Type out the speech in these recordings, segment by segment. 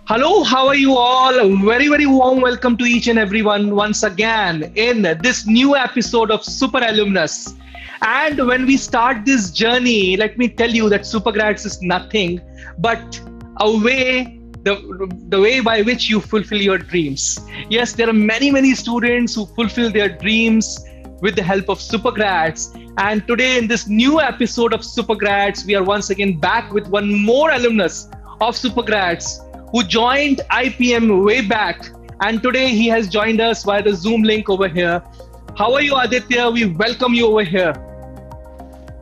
Hello, how are you all? A very, very warm welcome to each and everyone once again in this new episode of Super Alumnus. And when we start this journey, let me tell you that Supergrads is nothing but a way, the way by which you fulfill your dreams. Yes, there are many, many students who fulfill their dreams with the help of Supergrads. And today, in this new episode of Supergrads, we are once again back with one more alumnus of Supergrads who joined IPM way back. And today he has joined us via the Zoom link over here. How are you, Aditya? We welcome you over here.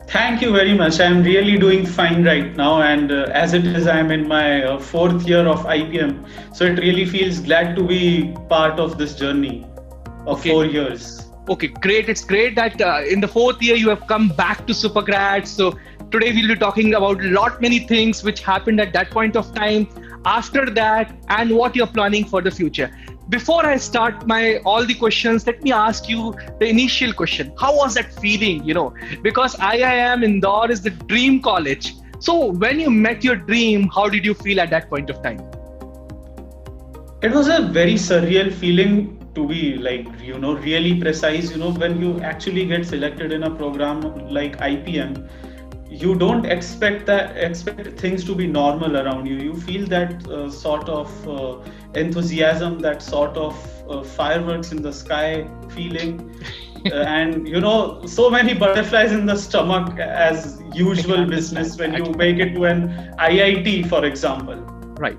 Thank you very much. I'm really doing fine right now. And as it is, I'm in my fourth year of IPM. So it really feels glad to be part of this journey of 4 years. Okay, great. It's great that in the fourth year you have come back to Supergrads. So today we'll be talking about many things which happened at that point of time, after that, and what you're planning for the future. Before I start all the questions, let me ask you the initial question. How was that feeling? Because IIM Indore is the dream college. So when you met your dream, how did you feel at that point of time? It was a very surreal feeling, to be really precise. When you actually get selected in a program like IPM, you don't expect things to be normal around you. You feel that sort of enthusiasm, that sort of fireworks in the sky feeling, and so many butterflies in the stomach as usual business when you make it to an IIT, for example. Right.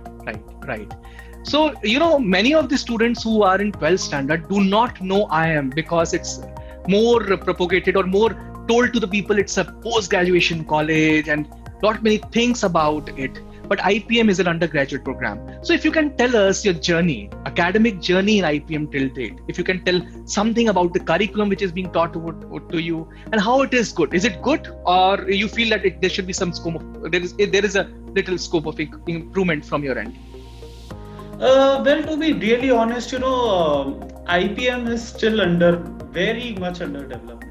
So, many of the students who are in 12th standard do not know IIM because it's more propagated or more told to the people it's a post-graduation college and not many things about it. But IPM is an undergraduate program. So if you can tell us your journey, academic journey in IPM till date, if you can tell something about the curriculum which is being taught to you and how it is good. Is it good, or you feel that there should be some scope of, there is a little scope of improvement from your end? Well, to be really honest, IPM is still very much under development.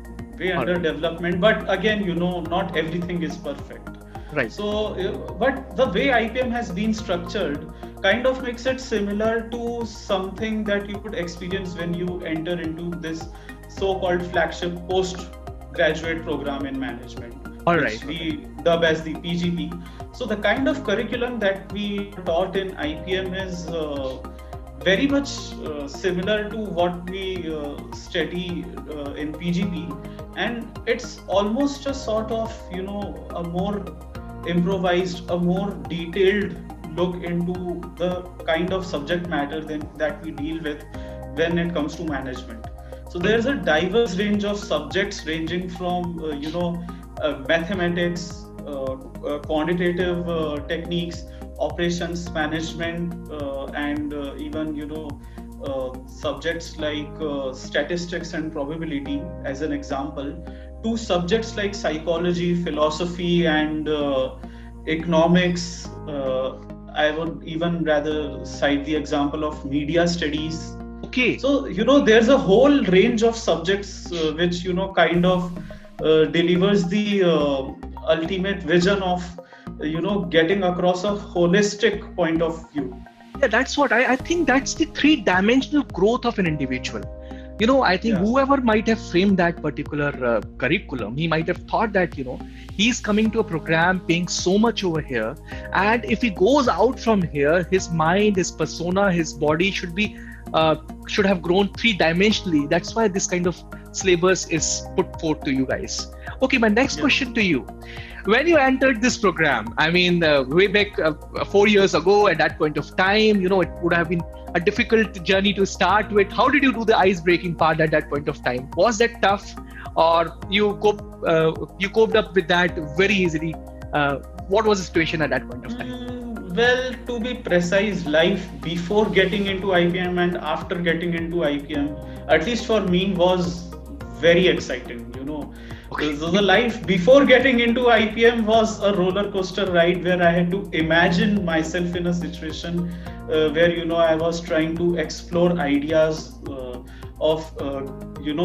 Under development, but again, not everything is perfect. Right. So, but the way IPM has been structured kind of makes it similar to something that you could experience when you enter into this so-called flagship postgraduate program in management, which we dub as the PGP. So the kind of curriculum that we taught in IPM is very much similar to what we study in PGP, and it's almost a sort of a more improvised, a more detailed look into the kind of subject matter that we deal with when it comes to management. So there's a diverse range of subjects ranging from mathematics, quantitative techniques, operations management, and even subjects like statistics and probability, as an example, to subjects like psychology, philosophy, and economics. I would even rather cite the example of media studies. Okay. So there's a whole range of subjects which kind of delivers the ultimate vision of getting across a holistic point of view. Yeah, that's what I think that's the three-dimensional growth of an individual. I think whoever might have framed that particular curriculum, he might have thought that, he's coming to a program paying so much over here. And if he goes out from here, his mind, his persona, his body should have grown three-dimensionally. That's why this kind of syllabus is put forth to you guys. Okay, my next question to you. When you entered this program, I mean, way back 4 years ago, at that point of time, it would have been a difficult journey to start with. How did you do the ice-breaking part at that point of time? Was that tough, or you coped up with that very easily? What was the situation at that point of time? Well, to be precise, life before getting into IPM and after getting into IPM, at least for me, was very exciting. Okay. So the life before getting into IPM was a roller coaster ride where I had to imagine myself in a situation where I was trying to explore ideas of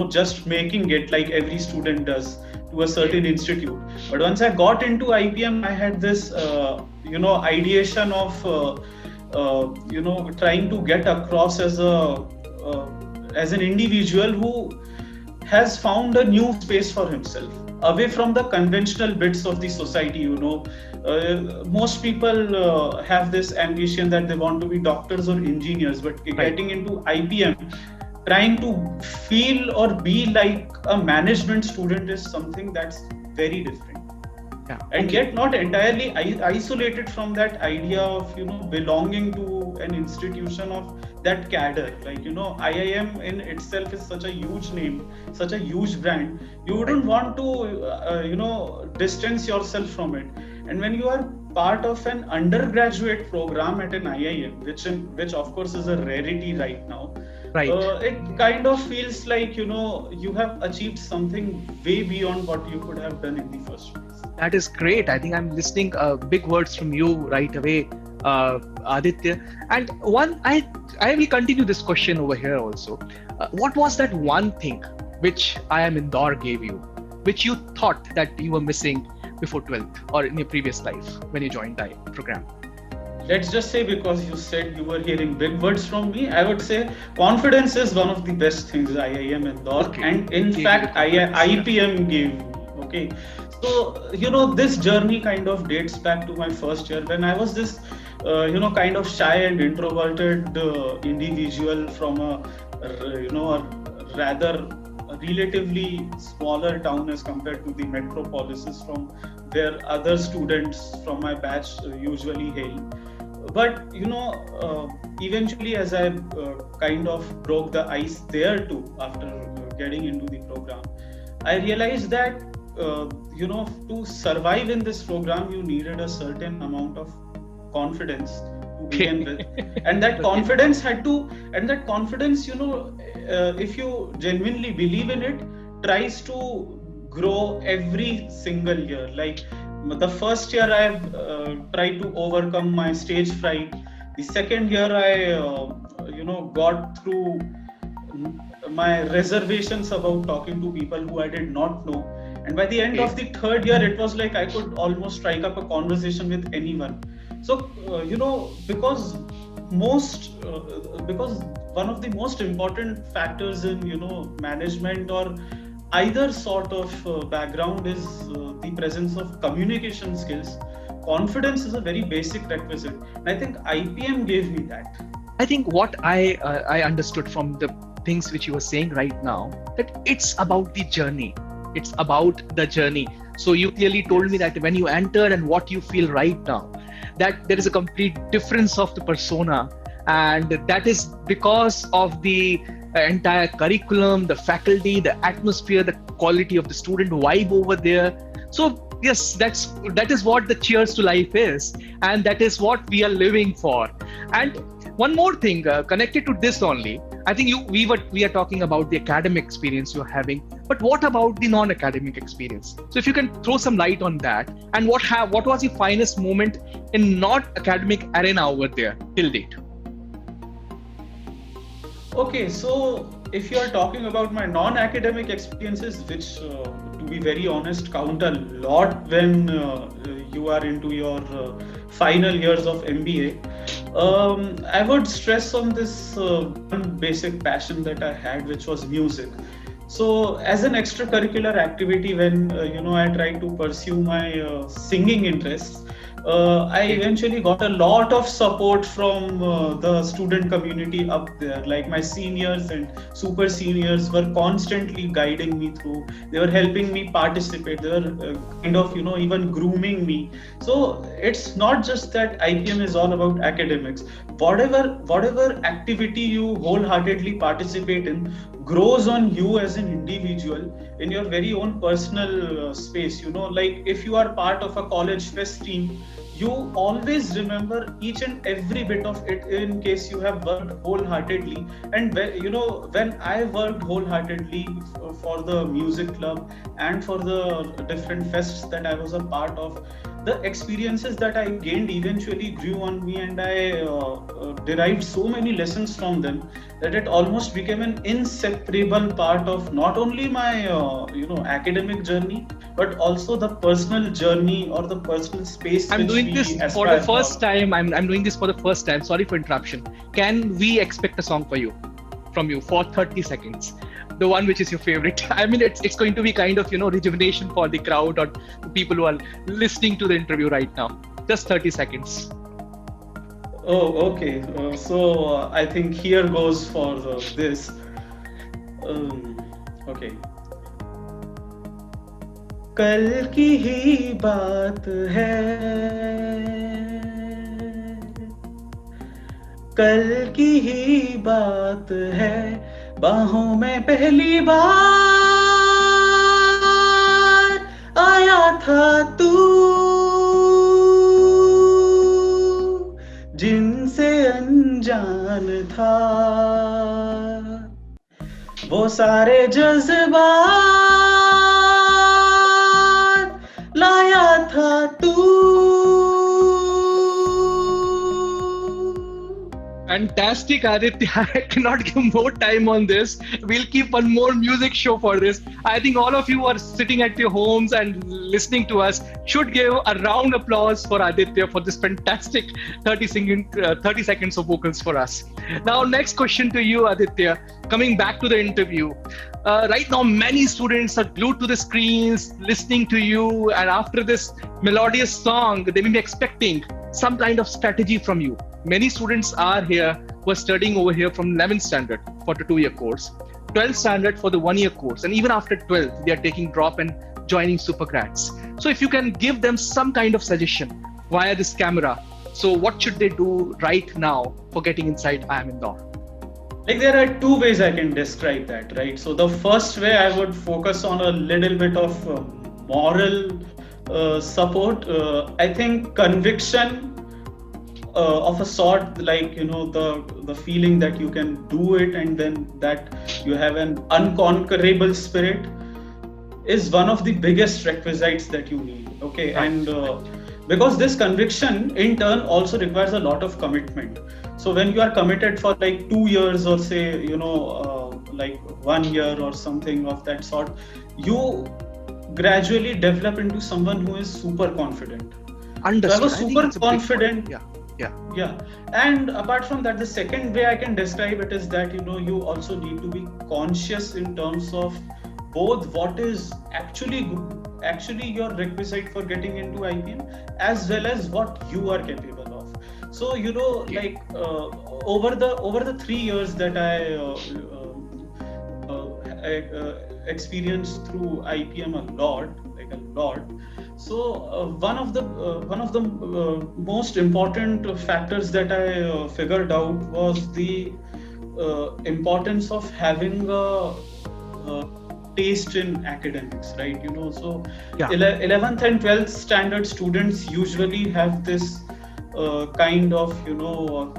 just making it like every student does to a certain institute. But once I got into IPM, I had this ideation of trying to get across uh, as an individual who has found a new space for himself away from the conventional bits of the society. Most people have this ambition that they want to be doctors or engineers, but getting into IPM, trying to feel or be like a management student is something that's very different. Yeah. And yet not entirely isolated from that idea of belonging to an institution of that cadre. Like IIM in itself is such a huge name, such a huge brand. You wouldn't want to distance yourself from it. And when you are part of an undergraduate program at an IIM, which of course is a rarity right now, Right. it kind of feels like you have achieved something way beyond what you could have done in the first place. That is great. I think I'm listening big words from you right away, Aditya. And I will continue this question over here also. What was that one thing which IIM Indore gave you, which you thought that you were missing before 12th or in your previous life when you joined the program? Let's just say, because you said you were hearing big words from me, I would say confidence is one of the best things IIM Indore, and in fact IPM gave me. Okay, so this journey kind of dates back to my first year when I was this kind of shy and introverted individual from a rather relatively smaller town as compared to the metropolises from where other students from my batch usually hail. But eventually, as I kind of broke the ice there too after getting into the program, I realized that to survive in this program, you needed a certain amount of confidence to begin with, and that confidence if you genuinely believe in it, tries to grow every single year. Like the first year I tried to overcome my stage fright. The second year I got through my reservations about talking to people who I did not know, and by the end of the third year it was like I could almost strike up a conversation with anyone. So because one of the most important factors in management or either sort of background is the presence of communication skills. Confidence is a very basic requisite, and I think IPM gave me that. I think what I understood from the things which you were saying right now, that it's about the journey. It's about the journey. So you clearly told me that when you entered and what you feel right now, that there is a complete difference of the persona, and that is because of the entire curriculum, the faculty, the atmosphere, the quality of the student vibe over there. So yes, that is what the Cheers to Life is, and that is what we are living for. And one more thing connected to this only, I think we are talking about the academic experience you're having, but what about the non-academic experience? So if you can throw some light on that, and what was your finest moment in non-academic arena over there till date? Okay, so if you are talking about my non-academic experiences, which to be very honest count a lot when you are into your final years of MBA, I would stress on this one basic passion that I had, which was music. So as an extracurricular activity, when I tried to pursue my singing interests, I eventually got a lot of support from the student community up there. Like my seniors and super seniors were constantly guiding me through. They were helping me participate. They were kind of even grooming me. So it's not just that IPM is all about academics. Whatever activity you wholeheartedly participate in grows on you as an individual in your very own personal space. Like if you are part of a college fest team, you always remember each and every bit of it in case you have worked wholeheartedly. And when I worked wholeheartedly for the music club and for the different fests that I was a part of, the experiences that I gained eventually grew on me, and I derived so many lessons from them that it almost became an inseparable part of not only my academic journey, but also the personal journey or the personal space I'm which doing we this for the aspire first for. time. I'm doing this for the first time. Sorry for interruption. Can we expect a song from you for 30 seconds? The one which is your favorite. I mean, it's going to be kind of, rejuvenation for the crowd or the people who are listening to the interview right now. Just 30 seconds. Oh, okay. I think here goes for this. Okay. कल की ही बात है, कल की ही बात है, बाहों में पहली बार आया था तू, जिनसे अनजान था, वो सारे जज्बात लाया था तू. Fantastic, Aditya. I cannot give more time on this. We'll keep one more music show for this. I think all of you who are sitting at your homes and listening to us should give a round applause for Aditya for this fantastic 30 seconds of vocals for us. Now, next question to you, Aditya. Coming back to the interview. Right now, many students are glued to the screens, listening to you, and after this melodious song, they may be expecting some kind of strategy from you. Many students are here who are studying over here from 11th standard for the 2-year course, 12th standard for the 1-year course, and even after 12th, they are taking drop and joining Supergrads. So if you can give them some kind of suggestion via this camera, so what should they do right now for getting inside IIM Indore? Like, there are two ways I can describe that, right? So the first way, I would focus on a little bit of moral support. I think conviction of a sort, like, the feeling that you can do it, and then that you have an unconquerable spirit, is one of the biggest requisites that you need. Okay. Right. And because this conviction in turn also requires a lot of commitment. So when you are committed for like 2 years, or say, like 1 year or something of that sort, you gradually develop into someone who is super confident. Understood. So I was super confident. Yeah. And apart from that, the second way I can describe it is that, you also need to be conscious in terms of both what is actually your requisite for getting into IPM, as well as what you are capable of. So, like over the 3 years that I experienced through IPM a lot. So one of the most important factors that I figured out was the importance of having a taste in academics, right? So 11th and 12th standard students usually have this kind of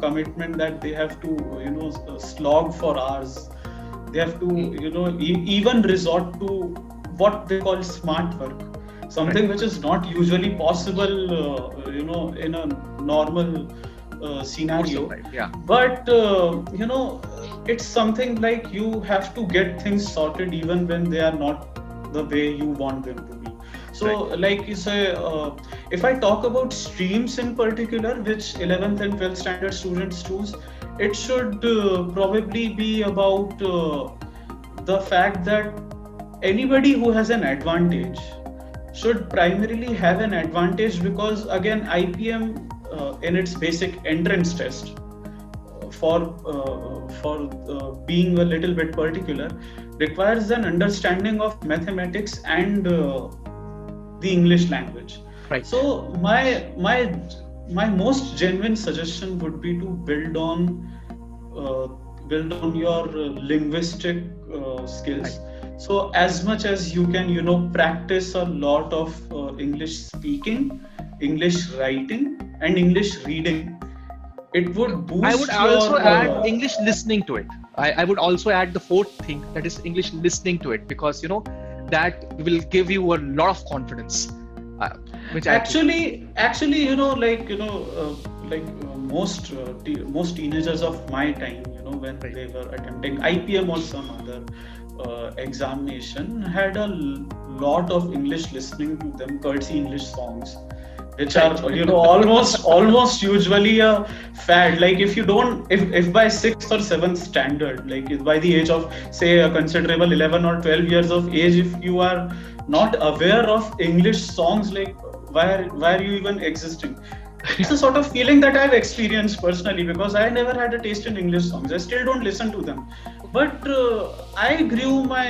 commitment that they have to slog for hours. They have to even resort to what they call smart work, something which is not usually possible in a normal scenario. Yeah. But it's something like you have to get things sorted even when they are not the way you want them to be. So like you say, if I talk about streams in particular, which 11th and 12th standard students choose, it should probably be about the fact that anybody who has an advantage should primarily have an advantage, because again, IPM in its basic entrance test, for being a little bit particular, requires an understanding of mathematics and the English language. Right. So my most genuine suggestion would be to build on your linguistic skills. Right. So as much as you can, practice a lot of English speaking, English writing, and English reading. It would boost. I would also add English listening to it. I would also add the fourth thing, that is English listening to it, because that will give you a lot of confidence. uh, which I think. Actually, most teenagers of my time, when Right. they were attempting IPM or some other examination, had a lot of English listening to them, courtesy English songs, which are, Right. almost usually a fad. Like if you don't, if by sixth or seventh standard, like by the age of say a considerable 11 or 12 years of age, if you are not aware of English songs, like why are you even existing? It's a sort of feeling that I've experienced personally, because I never had a taste in English songs. I still don't listen to them, but I grew my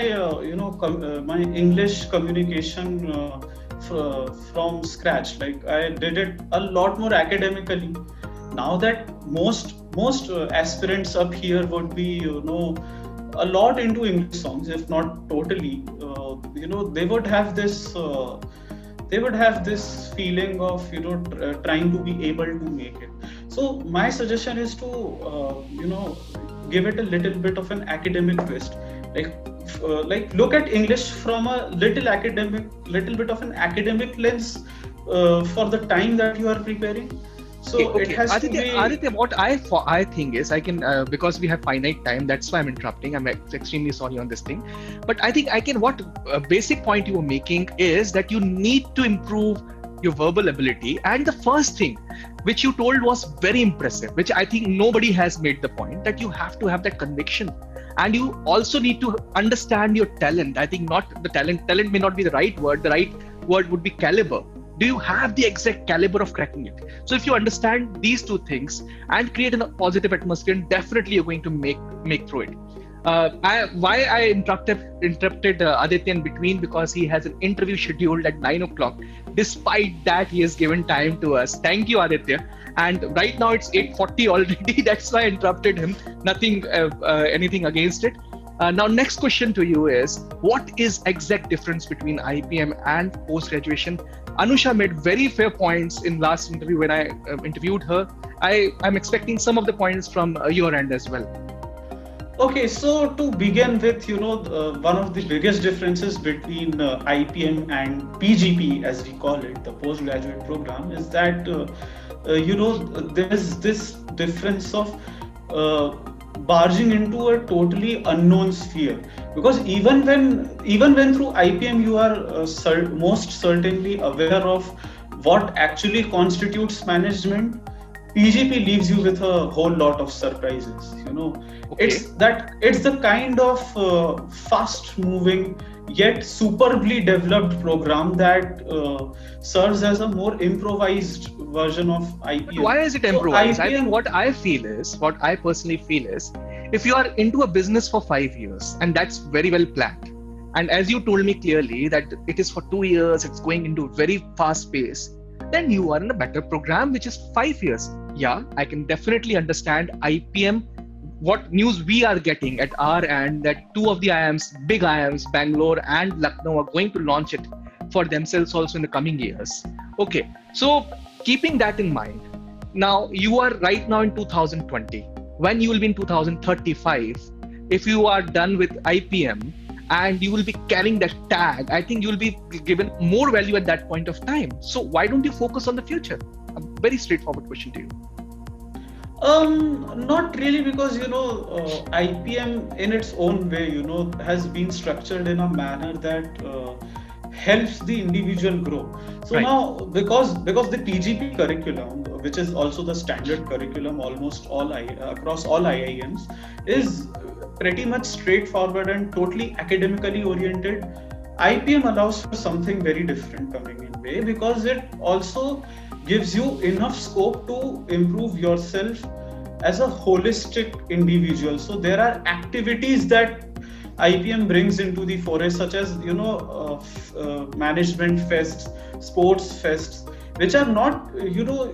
my English communication from scratch. Like I did it a lot more academically. Now that most aspirants up here would be a lot into English songs, if not totally. They would have this. They would have this feeling of trying to be able to make it. So my suggestion is to give it a little bit of an academic twist, like look at English from a little bit of an academic lens for the time that you are preparing. So it Okay. has to Aditya, be. Aditya, what I think is I can because we have finite time. That's why I'm interrupting. I'm extremely sorry on this thing, but I think I can. What basic point you were making is that you need to improve your verbal ability, and the first thing which you told was very impressive, which I think nobody has made the point, that you have to have that conviction, and you also need to understand your talent. I think not the talent. Talent may not be the right word. The right word would be caliber. Do you have the exact caliber of cracking it? So if you understand these two things and create a positive atmosphere, definitely you're going to make through it. Why I interrupted Aditya in between, because he has an interview scheduled at 9 o'clock. Despite that, he has given time to us. Thank you, Aditya. And right now it's 8:40 already. That's why I interrupted him. Nothing, anything against it. Now, next question to you is: what is exact difference between IPM and post graduation? Anusha made very fair points in last interview when I interviewed her. I'm expecting some of the points from your end as well. Okay, so to begin with, one of the biggest differences between IPM and PGP, as we call it, the postgraduate program, is that there's this difference of barging into a totally unknown sphere. Because even when through IPM you are most certainly aware of what actually constitutes management, PGP leaves you with a whole lot of surprises. Okay. It's the kind of fast moving yet superbly developed program that serves as a more improvised version of IPM. Why is it So improvised? I IPM, think what I personally feel is, if you are into a business for 5 years and that's very well planned, and as you told me clearly that it is for 2 years, it's going into very fast pace, then you are in a better program which is 5 years. Yeah, I can definitely understand IPM. What news we are getting at our end, that two of the IIMs, big IIMs, Bangalore and Lucknow, are going to launch it for themselves also in the coming years. Okay, so keeping that in mind, now you are right now in 2020. When you will be in 2035, if you are done with IPM and you will be carrying that tag, I think you will be given more value at that point of time. So why don't you focus on the future? A very straightforward question to you. Not really, because IPM in its own way, has been structured in a manner that helps the individual grow. So Right. now, because the PGP curriculum, which is also the standard curriculum almost across all IIMs, is pretty much straightforward and totally academically oriented. IPM allows for something very different coming in way, because it also gives you enough scope to improve yourself as a holistic individual. So there are activities that IPM brings into the foray, such as management fests, sports fests, which are not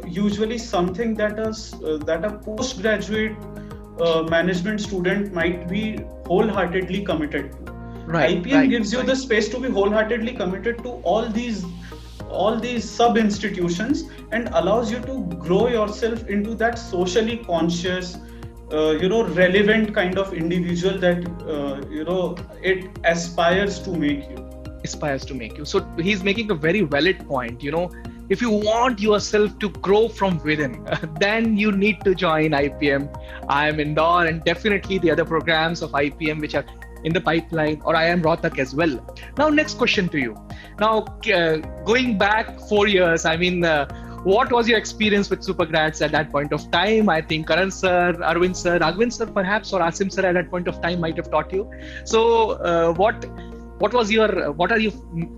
usually something that a postgraduate management student might be wholeheartedly committed to. Right. IPM right, gives you right. the space to be wholeheartedly committed to all these sub institutions, and allows you to grow yourself into that socially conscious, relevant kind of individual that it aspires to make you. aspires to make you. So he's making a very valid point. If you want yourself to grow from within, then you need to join IPM, IIM Indore, and definitely the other programs of IPM which are in the pipeline, or IIM Rohtak as well. Now, next question to you. Now, going back 4 years, what was your experience with Supergrads at that point of time? I think Karan sir, Arvind sir, Raghavan sir perhaps, or Asim sir at that point of time might have taught you. So what are your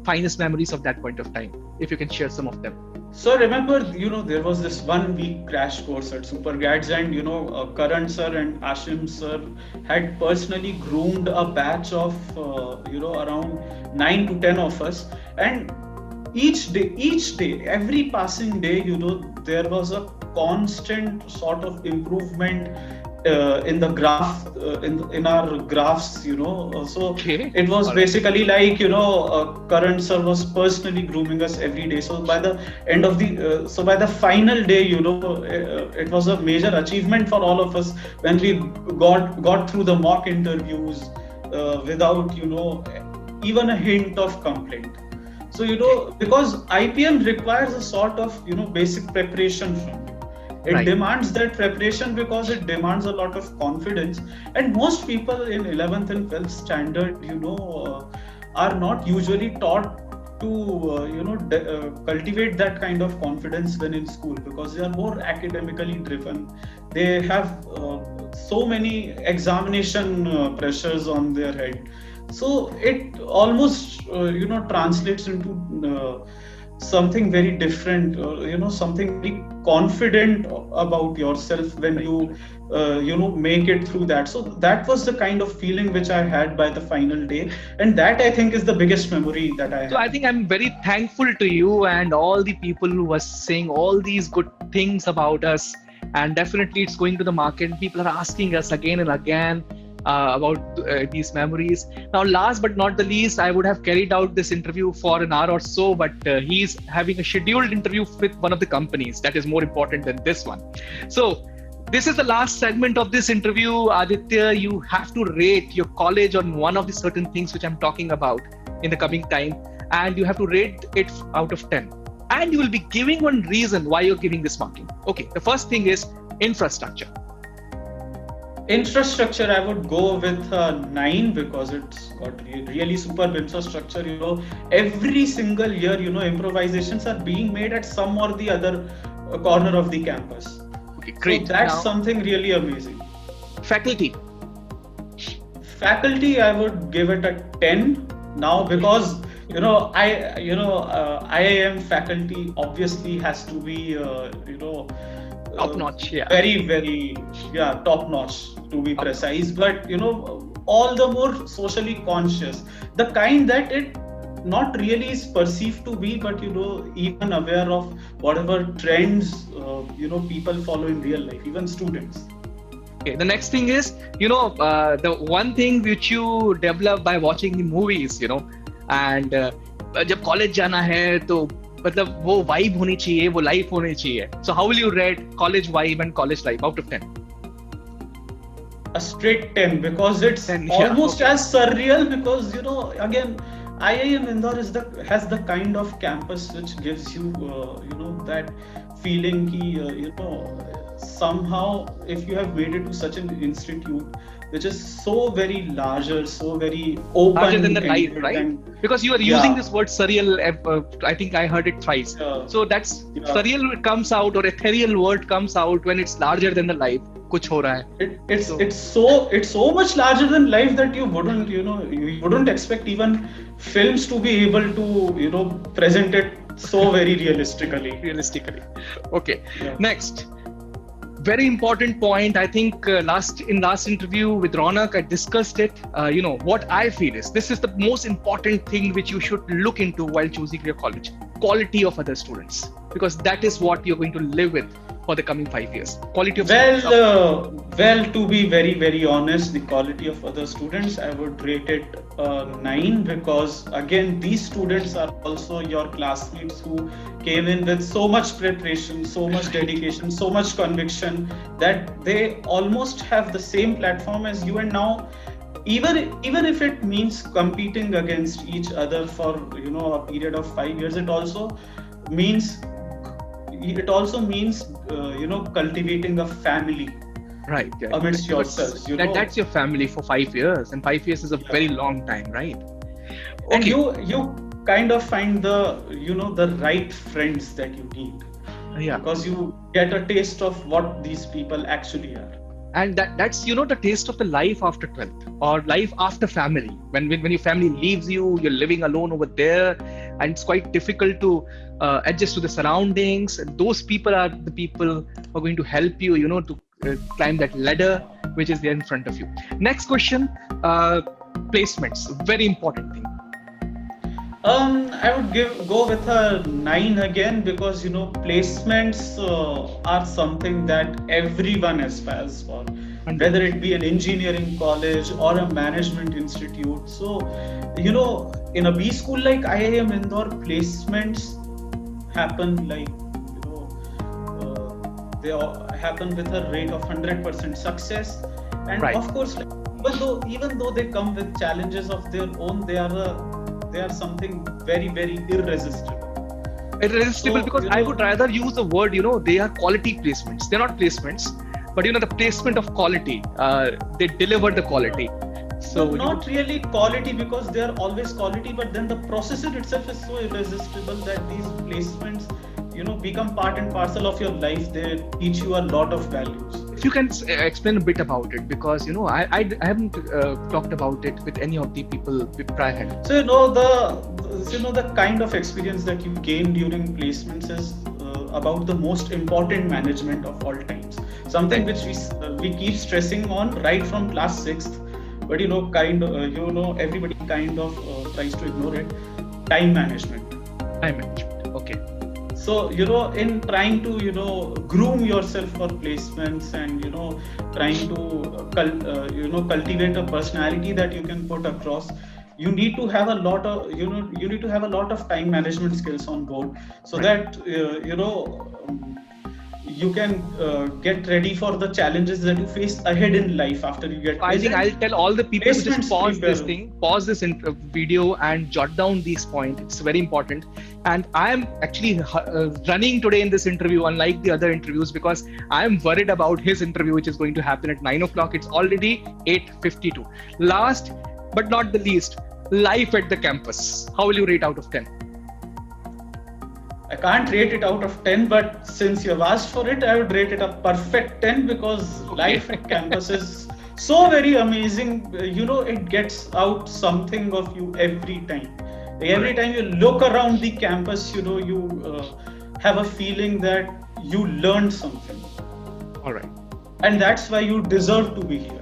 finest memories of that point of time, if you can share some of them? So remember, there was this 1 week crash course at Supergrads, and Karan sir and Ashim sir had personally groomed a batch of around 9 to 10 of us, and each day, every passing day, there was a constant sort of improvement in the graph, in our graphs, so Okay. it was All right. basically like, Karan sir was personally grooming us every day. So by the end of by the final day, it was a major achievement for all of us when we got through the mock interviews without, even a hint of complaint. So, because IPM requires a sort of, basic preparation from you. It Right. demands that preparation because it demands a lot of confidence. And most people in 11th and 12th standard, are not usually taught to, cultivate that kind of confidence when in school, because they are more academically driven. They have so many examination pressures on their head. So it almost translates into something very different, something very confident about yourself when you make it through that. So that was the kind of feeling which I had by the final day, and that I think is the biggest memory that I have. So I think I'm very thankful to you and all the people who were saying all these good things about us. And definitely it's going to the market. People are asking us again and again about these memories. Now, last but not the least, I would have carried out this interview for an hour or so, but he's having a scheduled interview with one of the companies that is more important than this one. So this is the last segment of this interview. Aditya, you have to rate your college on one of the certain things which I'm talking about in the coming time, and you have to rate it out of 10. And you will be giving one reason why you're giving this marking. Okay, the first thing is infrastructure. Infrastructure, I would go with 9 because it's got really superb infrastructure. Every single year, improvisations are being made at some or the other corner of the campus. Okay, great. So that's Now, something really amazing. faculty. Faculty, I would give it a 10 now, because IIM faculty obviously has to be Top notch, yeah. very, very, top notch to be precise, but all the more socially conscious, the kind that it not really is perceived to be, but even aware of whatever trends people follow in real life, even students. Okay, the next thing is, the one thing which you develop by watching the movies, and जब college जाना है तो मतलब वो vibe होनी चाहिए, वो life होनी चाहिए. So how will you rate college vibe and college life out of 10? A straight 10, because it's 10, yeah, almost okay. as surreal, because again, IIM Indore has the kind of campus which gives you that feeling ki, somehow if you have made it to such an institute which is so very larger, so very open, Larger than the life, right? and Because you are using this word surreal, I think I heard it thrice. So that's surreal comes out, or ethereal word comes out when it's larger than the life. कुछ हो रहा है. It's so much larger than life that you wouldn't expect even films to be able to present it so very realistically. Okay. Yeah. Next, very important point. I think last interview with Ronak, I discussed it. What I feel is this is the most important thing which you should look into while choosing your college: quality of other students, because that is what you're going to live with for the coming 5 years. Quality of students. Well, to be very, very honest, the quality of other students, I would rate it 9, because again, these students are also your classmates who came in with so much preparation, so much dedication, so much conviction that they almost have the same platform as you, and now even if it means competing against each other for a period of 5 years, means it also means cultivating a family Right. Yeah. amidst yourselves. That's your family for 5 years, and 5 years is a very long time, right? And Okay. you kind of find the the right friends that you need, Yeah. because you get a taste of what these people actually are. And that's the taste of the life after 12th, or life after family. When your family leaves you, you're living alone over there, and it's quite difficult to adjust to the surroundings. And those people are the people who are going to help you, to climb that ladder which is there in front of you. Next question. Placements, very important thing. I would go with a 9 again, because placements are something that everyone aspires for, whether it be an engineering college or a management institute. So in a B school like IIM Indore, placements happen they happen with a rate of 100% success. And Right. of course, even though they come with challenges of their own, they are something very, very irresistible. Irresistible, So, because I would rather use the word, they are quality placements. They're not placements, but the placement of quality. They deliver the quality. So not really quality, because they are always quality, but then the processor itself is so irresistible that these placements become part and parcel of your life. They teach you a lot of values. If you can explain a bit about it, because I haven't talked about it with any of the people prior. So the kind of experience that you gain during placements is about the most important management of all times. Something which we keep stressing on right from class 6th, but everybody kind of tries to ignore it. Time management. Time management. Okay. So in trying to groom yourself for placements, and trying to cultivate a personality that you can put across, you need to have a lot of time management skills on board, so that you can get ready for the challenges that you face ahead in life after you get. I think I'll tell all the people to just Placements pause this video and jot down these points. It's very important. And I am actually running today in this interview, unlike the other interviews, because I am worried about his interview, which is going to happen at 9 o'clock. It's already 8:52. Last but not the least, life at the campus. How will you rate out of 10? I can't rate it out of 10, but since you have asked for it, I would rate it a perfect 10, because life at campus is so very amazing. It gets out something of you every time. Every time you look around the campus, you have a feeling that you learned something. All right. And that's why you deserve to be here.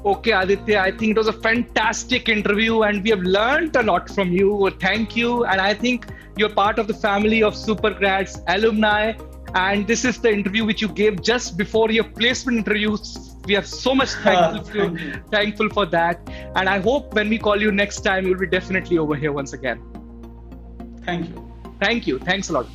Okay, Aditya, I think it was a fantastic interview, and we have learned a lot from you. Thank you. And I think you're part of the family of Supergrads alumni. And this is the interview which you gave just before your placement interviews. We are so much thankful for that. And I hope when we call you next time, you'll be definitely over here once again. Thank you. Thank you. Thanks a lot.